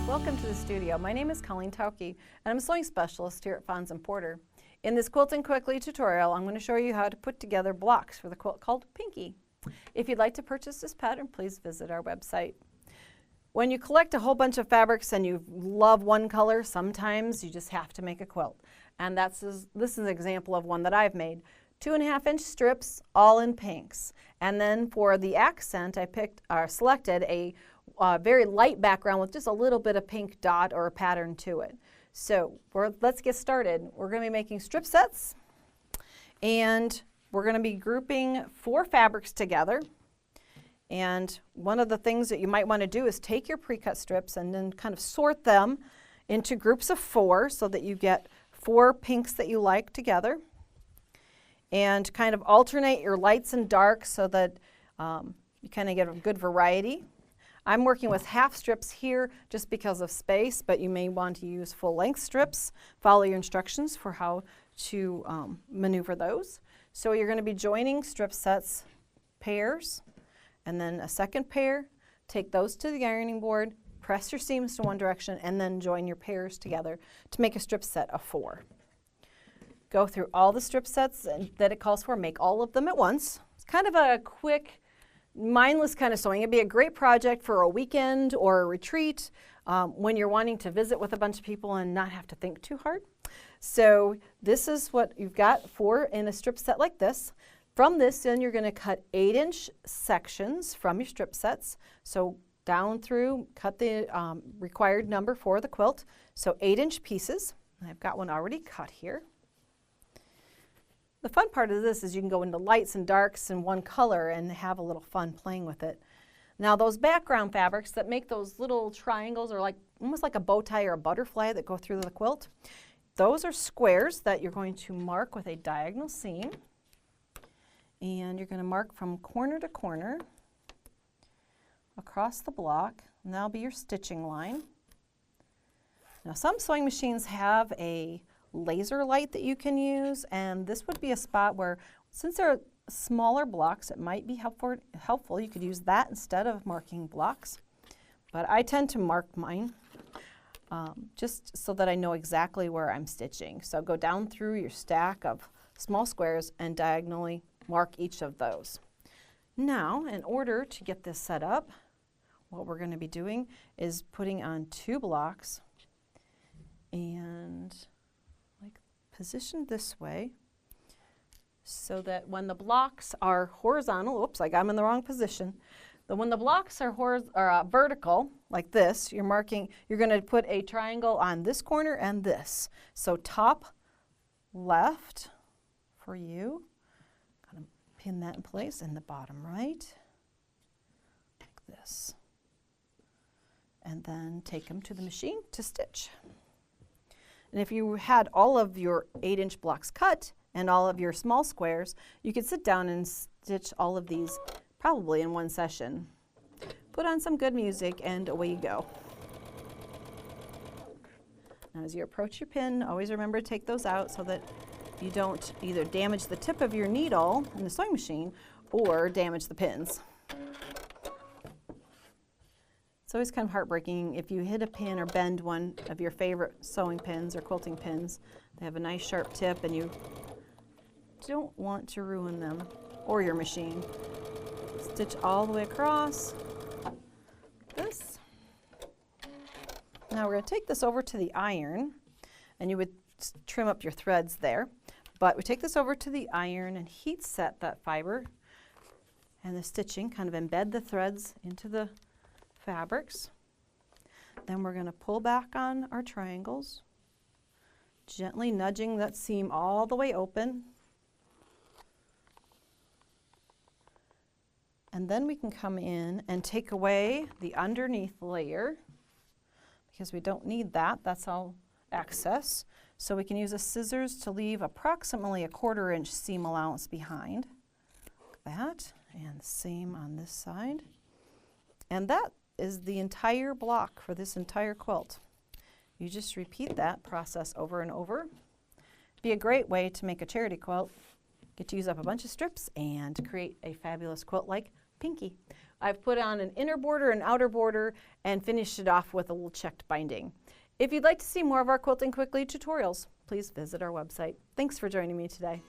Welcome to the studio. My name is Colleen Tauke, and I'm a sewing specialist here at Fons & Porter. In this Quilting Quickly tutorial, I'm going to show you how to put together blocks for the quilt called Pinkie. If you'd like to purchase this pattern, please visit our website. When you collect a whole bunch of fabrics and you love one color, sometimes you just have to make a quilt. And this is an example of one that I've made. 2.5-inch strips, all in pinks. And then for the accent, I selected a very light background with just a little bit of pink dot or a pattern to it. So let's get started. We're going to be making strip sets, and we're going to be grouping 4 fabrics together. And one of the things that you might want to do is take your pre-cut strips and then kind of sort them into groups of 4 so that you get 4 pinks that you like together. And kind of alternate your lights and darks so that you kind of get a good variety. I'm working with half strips here just because of space, but you may want to use full-length strips. Follow your instructions for how to maneuver those. So you're going to be joining strip sets, pairs, and then a second pair. Take those to the ironing board, press your seams to one direction, and then join your pairs together to make a strip set of 4. Go through all the strip sets that it calls for, make all of them at once. It's kind of a quick, mindless kind of sewing. It'd be a great project for a weekend or a retreat when you're wanting to visit with a bunch of people and not have to think too hard. So this is what you've got in a strip set like this. From this, then you're going to cut 8-inch sections from your strip sets. So down through, cut the required number for the quilt. So 8-inch pieces. I've got one already cut here. The fun part of this is you can go into lights and darks in one color and have a little fun playing with it. Now those background fabrics that make those little triangles or almost like a bow tie or a butterfly that go through the quilt, those are squares that you're going to mark with a diagonal seam. And you're going to mark from corner to corner across the block, and that'll be your stitching line. Now some sewing machines have a laser light that you can use, and this would be a spot where, since they're smaller blocks, it might be helpful. You could use that instead of marking blocks, but I tend to mark mine just so that I know exactly where I'm stitching. So go down through your stack of small squares and diagonally mark each of those. Now, in order to get this set up, what we're going to be doing is putting on 2 blocks and positioned this way so that when the blocks are horizontal, oops, I got them in the wrong position. When the blocks are vertical, like this, you're going to put a triangle on this corner and this. So top left for you, kind of pin that in place, and the bottom right, like this. And then take them to the machine to stitch. And if you had all of your 8-inch blocks cut and all of your small squares, you could sit down and stitch all of these probably in one session. Put on some good music and away you go. Now as you approach your pin, always remember to take those out so that you don't either damage the tip of your needle in the sewing machine or damage the pins. It's always kind of heartbreaking if you hit a pin or bend one of your favorite sewing pins or quilting pins. They have a nice sharp tip and you don't want to ruin them or your machine. Stitch all the way across, like this. Now we're going to take this over to the iron, and you would trim up your threads there. But we take this over to the iron and heat set that fiber and the stitching, kind of embed the threads into the fabrics. Then we're going to pull back on our triangles, gently nudging that seam all the way open. And then we can come in and take away the underneath layer because we don't need that. That's all excess. So we can use a scissors to leave approximately a 1/4 inch seam allowance behind. Like that, and the same on this side. And that is the entire block for this entire quilt. You just repeat that process over and over. Be a great way to make a charity quilt. Get to use up a bunch of strips and create a fabulous quilt like Pinkie. I've put on an inner border and outer border and finished it off with a little checked binding. If you'd like to see more of our Quilting Quickly tutorials, please visit our website. Thanks for joining me today.